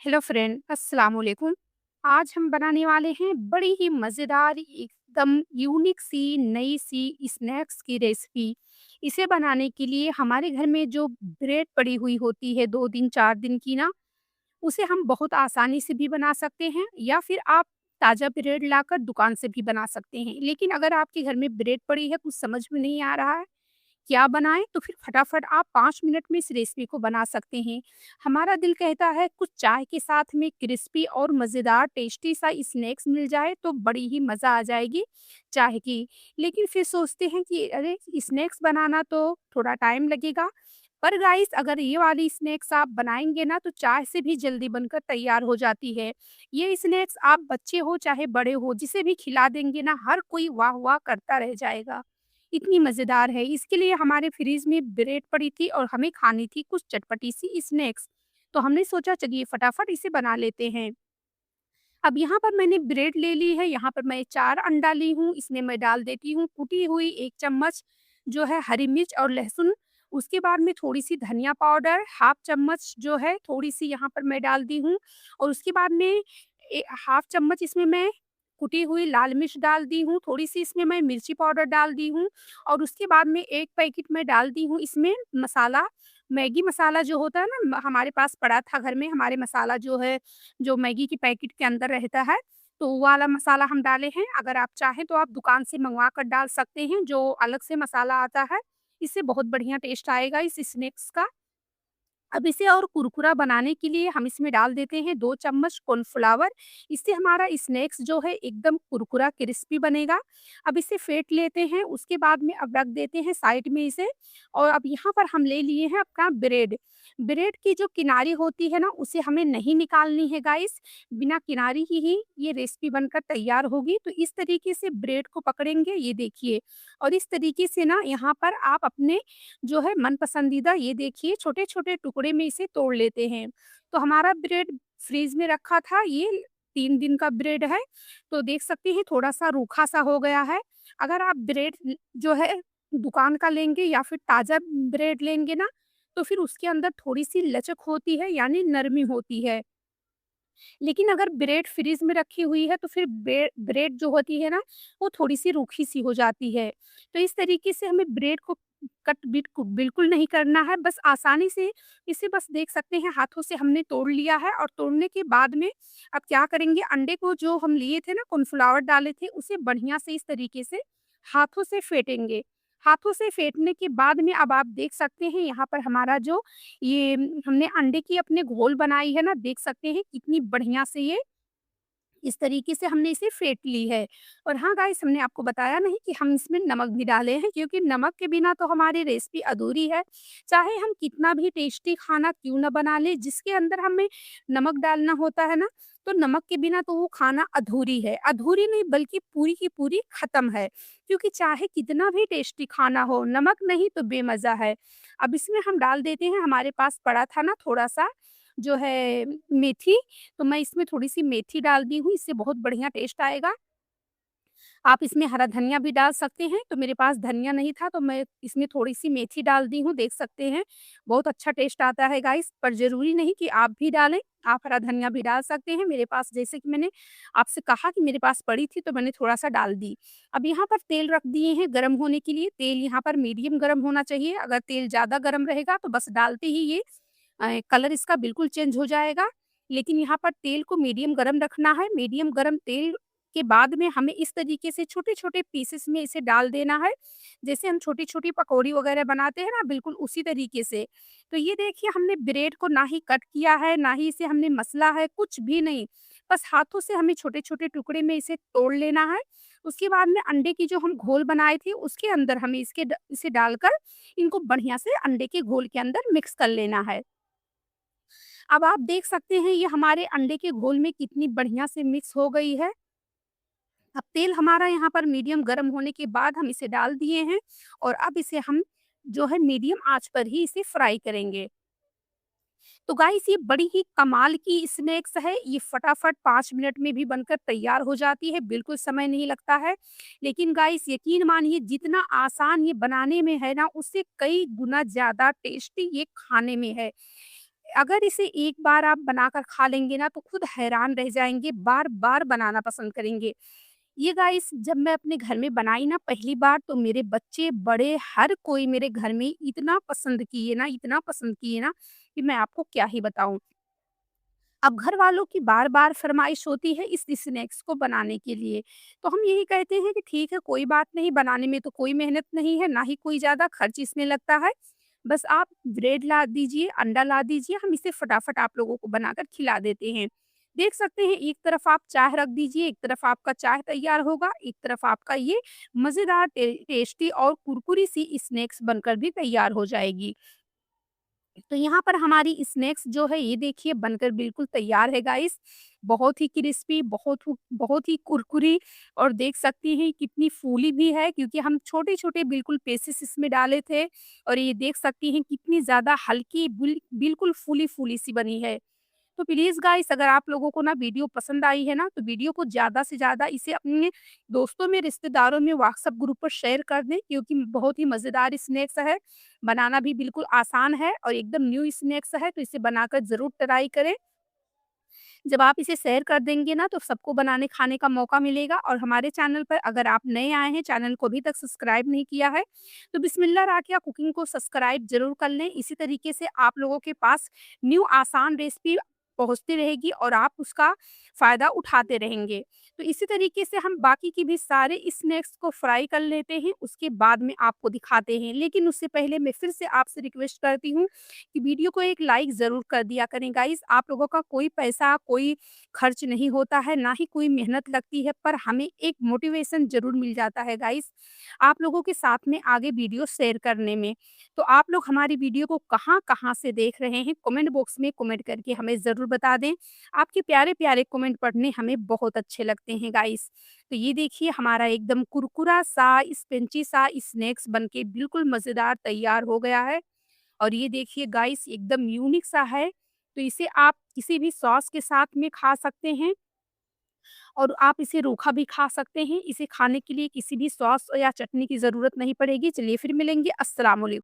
Hello friend, अस्सलाम वालेकुम। आज हम बनाने वाले हैं बड़ी ही मज़ेदार एकदम यूनिक सी नई सी स्नैक्स की रेसिपी। इसे बनाने के लिए हमारे घर में जो ब्रेड पड़ी हुई होती है 2 दिन 4 दिन की ना, उसे हम बहुत आसानी से भी बना सकते हैं या फिर आप ताज़ा ब्रेड लाकर दुकान से भी बना सकते हैं। लेकिन अगर आपके घर में ब्रेड पड़ी है, कुछ समझ में नहीं आ रहा है क्या बनाएँ? तो फिर फटाफट आप 5 मिनट में इस रेसिपी को बना सकते हैं। हमारा दिल कहता है कुछ चाय के साथ में क्रिस्पी और मज़ेदार टेस्टी सा स्नैक्स मिल जाए तो बड़ी ही मज़ा आ जाएगी चाय की। लेकिन फिर सोचते हैं कि अरे! स्नैक्स बनाना तो थोड़ा टाइम लगेगा। पर गाइस अगर ये वाली स्नैक्स आप बनाएँगे ना तो चाय से भी जल्दी बनकर तैयार हो जाती है। ये स्नैक्स आप बच्चे हो चाहे बड़े हो जिसे भी खिला देंगे ना हर कोई वाह-वाह करता रह जाएगा। इतनी मज़ेदार है। इसके लिए हमारे फ्रिज में ब्रेड पड़ी थी और हमें खानी थी कुछ चटपटी-सी स्नैक्स। तो हमने सोचा चलिए फटाफट इसे बना लेते हैं। अब यहाँ पर मैंने ब्रेड ले ली है, यहाँ पर मैं 4 अंडा ली हूँ, इसमें मैं डाल देती हूँ कुटी हुई 1 चम्मच जो है हरी मिर्च और लहसुन। उसके बाद में थोड़ी-सी धनिया पाउडर, हाफ चम्मच जो है थोड़ी-सी यहाँ पर मैं डाल दी हूँ और उसके बाद में हाफ चम्मच इसमें मैं कुटी हुई लाल मिर्च डाल दी हूँ, थोड़ी-सी इसमें मैं मिर्ची पाउडर डाल दी हूँ और उसके बाद में 1 पैकेट मैं डाल दी हूँ इसमें मसाला, मैगी मसाला जो होता है ना हमारे पास पड़ा था घर में, हमारे मसाला जो है जो मैगी की पैकेट के अंदर रहता है, तो वो वाला मसाला हम डाले हैं। अगर आप चाहें तो आप दुकान से मँगवा कर डाल सकते हैं, जो अलग से मसाला आता है। इससे बहुत बढ़िया टेस्ट आएगा इस स्नैक्स का। अब इसे और कुरकुरा बनाने के लिए हम इसमें डाल देते हैं 2 चम्मच कॉर्नफ्लावर। इससे हमारा स्नैक्स जो है एकदम कुरकुरा क्रिस्पी बनेगा। अब इसे फेंट लेते हैं, उसके बाद में अब रख देते हैं साइड में इसे और अब यहाँ पर हम ले लिए हैं अपना ब्रेड। ब्रेड की जो किनारी होती है ना, उसे हमें नहीं निकालनी है गाइस, बिना किनारी की ही ये रेसिपी बनकर तैयार होगी। तो इस तरीके से ब्रेड को पकड़ेंगे, ये देखिए और इस तरीके से ना यहाँ पर आप अपने जो है मन पसंदीदा ये देखिए छोटे-छोटे टुकड़े में इसे तोड़ लेते हैं। तो हमारा ब्रेड फ्रीज़ में रखा था ये 3 दिन का ब्रेड है, तो देख सकते हैं थोड़ा-सा रूखा-सा हो गया है। अगर आप ब्रेड जो है दुकान का लेंगे या फिर ताज़ा ब्रेड लेंगे ना, तो फिर उसके अंदर थोड़ी-सी लचक होती है यानी नरमी होती है। लेकिन अगर ब्रेड फ्रीज़ में रखी हुई है तो फिर ब्रेड जो होती है ना, वो थोड़ी-सी रूखी-सी हो जाती है। तो इस तरीके से हमें ब्रेड को कट बिल्कुल नहीं करना है, बस आसानी से इसे बस देख सकते हैं हाथों से हमने तोड़ लिया है और तोड़ने के बाद में अब क्या करेंगे अंडे को जो हम लिए थे ना कॉर्नफ्लावर डाले थे, उसे बढ़िया से इस तरीके से हाथों से फेंटेंगे। हाथों से फेंटने के बाद में अब आप देख सकते हैं यहाँ पर हमारा जो ये हमने अंडे की अपने घोल बनाई है ना, देख सकते हैं कितनी बढ़िया से ये इस तरीके से हमने इसे फेंट ली है। और हाँ गाइस हमने आपको बताया नहीं कि हम इसमें नमक भी डाले हैं क्योंकि नमक के बिना तो हमारी रेसिपी अधूरी है। चाहे हम कितना भी टेस्टी खाना क्यों ना बना लें, जिसके अंदर हमें नमक डालना होता है ना, तो नमक के बिना तो वो खाना अधूरी है। अधूरी नहीं बल्कि पूरी की पूरी खत्म है। क्योंकि चाहे कितना भी टेस्टी खाना हो, नमक नहीं तो बेमज़ा है। अब इसमें हम डाल देते हैं हमारे पास पड़ा था ना थोड़ा-सा जो है मेथी, तो मैं इसमें थोड़ी-सी मेथी डाल दी हूँ, इससे बहुत बढ़िया टेस्ट आएगा। आप इसमें हरा धनिया भी डाल सकते हैं, तो मेरे पास धनिया नहीं था तो मैं इसमें थोड़ी-सी मेथी डाल दी हूँ, देख सकते हैं। बहुत अच्छा टेस्ट आता है गाइस, पर ज़रूरी नहीं कि आप भी डालें, आप हरा धनिया भी डाल सकते हैं। मेरे पास जैसे कि मैंने आपसे कहा कि मेरे पास पड़ी थी तो मैंने थोड़ा-सा डाल दी। अब यहाँ पर तेल रख दिए हैं गरम होने के लिए, तेल यहाँ पर मीडियम गरम होना चाहिए, अगर तेल ज़्यादा गरम रहेगा तो बस डालते ही ये कलर इसका बिल्कुल चेंज हो जाएगा। लेकिन यहाँ पर तेल को मीडियम गरम रखना है, मीडियम गरम तेल के बाद में हमें इस तरीके से छोटे-छोटे पीसेस में इसे डाल देना है। जैसे हम छोटी-छोटी पकौड़ी वगैरह बनाते हैं ना, बिल्कुल उसी तरीके से। तो ये देखिए हमने ब्रेड को ना ही कट किया है, ना ही इसे हमने मसला है, कुछ भी नहीं। बस हाथों से हमें छोटे-छोटे टुकड़े में इसे तोड़ लेना है। उसके बाद में अंडे की जो हम घोल बनाए थे, उसके अंदर हमें इसे डालकर इनको बढ़िया से अंडे के घोल के अंदर मिक्स कर लेना है। अब आप देख सकते हैं ये हमारे अंडे के घोल में कितनी बढ़िया से मिक्स हो गई है। अब तेल हमारा यहाँ पर मीडियम गर्म होने के बाद हम इसे डाल दिए हैं और अब इसे हम जो है मीडियम आँच पर ही इसे फ्राई करेंगे। तो गाइस ये बड़ी ही कमाल की स्नैक्स है, ये फटाफट 5 मिनट में भी बनकर तैयार हो जाती है, बिल्कुल समय नहीं लगता है। लेकिन गाइस यकीन मानिए जितना आसान ये बनाने में है ना, उससे कई गुना ज़्यादा टेस्टी ये खाने में है। अगर इसे एक बार आप बनाकर खा लेंगे ना तो खुद हैरान रह जाएँगे, बार-बार बनाना पसंद करेंगे। ये गाइस जब मैं अपने घर में बनाई ना पहली बार तो मेरे बच्चे, बड़े हर कोई मेरे घर में इतना पसंद किए ना, इतना पसंद किए ना कि मैं आपको क्या ही बताऊँ। अब घर वालों की बार-बार फ़रमाइश होती है इस स्नैक्स को बनाने के लिए, तो हम यही कहते हैं कि ठीक है कोई बात नहीं, बनाने में तो कोई मेहनत नहीं है, ना ही कोई ज़्यादा खर्च इसमें लगता है। बस आप ब्रेड ला दीजिए, अंडा ला दीजिए, हम इसे फटाफट आप लोगों को बनाकर खिला देते हैं। देख सकते हैं एक तरफ आप चाय रख दीजिए, एक तरफ आपका चाय तैयार होगा, एक तरफ आपका ये मज़ेदार टेस्टी और कुरकुरी सी स्नैक्स बनकर भी तैयार हो जाएगी। तो यहाँ पर हमारी स्नैक्स जो है ये देखिए बनकर बिल्कुल तैयार है गाइस। बहुत ही क्रिस्पी, बहुत ही कुरकुरी और देख सकती हैं कितनी फूली भी है क्योंकि हम छोटे-छोटे बिल्कुल पीसेस इसमें डाले थे और ये देख सकती हैं कितनी ज़्यादा हल्की बिल्कुल फूली-फूली सी बनी है। तो प्लीज़ गाइस अगर आप लोगों को ना वीडियो पसंद आई है ना, तो वीडियो को ज़्यादा से ज़्यादा इसे अपने दोस्तों में, रिश्तेदारों में व्हाट्सएप ग्रुप पर शेयर कर दें क्योंकि बहुत ही मज़ेदार स्नैक्स है। बनाना भी बिल्कुल आसान है और एकदम न्यू स्नैक्स है, तो इसे बनाकर ज़रूर ट्राई करें। जब आप इसे शेयर कर देंगे ना, तो सबको बनाने खाने का मौका मिलेगा और हमारे चैनल पर अगर आप नए आए हैं, चैनल को अभी तक सब्सक्राइब नहीं किया है, तो बिस्मिल्लाह राकिया कुकिंग को सब्सक्राइब ज़रूर कर लें। इसी तरीके से आप लोगों के पास न्यू आसान रेसिपी पहुँचती रहेगी और आप उसका फ़ायदा उठाते रहेंगे। तो इसी तरीके से हम बाकी की भी सारे स्नैक्स को फ्राई कर लेते हैं, उसके बाद में आपको दिखाते हैं। लेकिन उससे पहले मैं फिर से आपसे रिक्वेस्ट करती हूँ कि वीडियो को एक लाइक ज़रूर कर दिया करें गाइस। आप लोगों का कोई पैसा, कोई खर्च नहीं होता है, ना ही कोई मेहनत लगती है, पर हमें एक मोटिवेशन ज़रूर मिल जाता है गाइस, आप लोगों के साथ में आगे वीडियो शेयर करने में। तो आप लोग हमारी वीडियो को कहाँ-कहाँ से देख रहे हैं, कमेंट बॉक्स में कमेंट करके हमें ज़रूर बता दें। आपके प्यारे-प्यारे कमेंट पढ़ने हमें बहुत अच्छे लगते हैं गाइस। तो ये देखिए हमारा एकदम कुरकुरा सा, स्पंजी सा स्नैक्स बनके बिल्कुल मज़ेदार तैयार हो गया है। और ये देखिए गाइस एकदम यूनिक सा है, तो इसे आप किसी भी सॉस के साथ में खा सकते हैं और आप इसे रूखा भी खा सकते हैं। इसे खाने के लिए किसी भी सॉस या चटनी की ज़रूरत नहीं पड़ेगी। चलिए फिर मिलेंगे। अस्सलाम वालेकुम।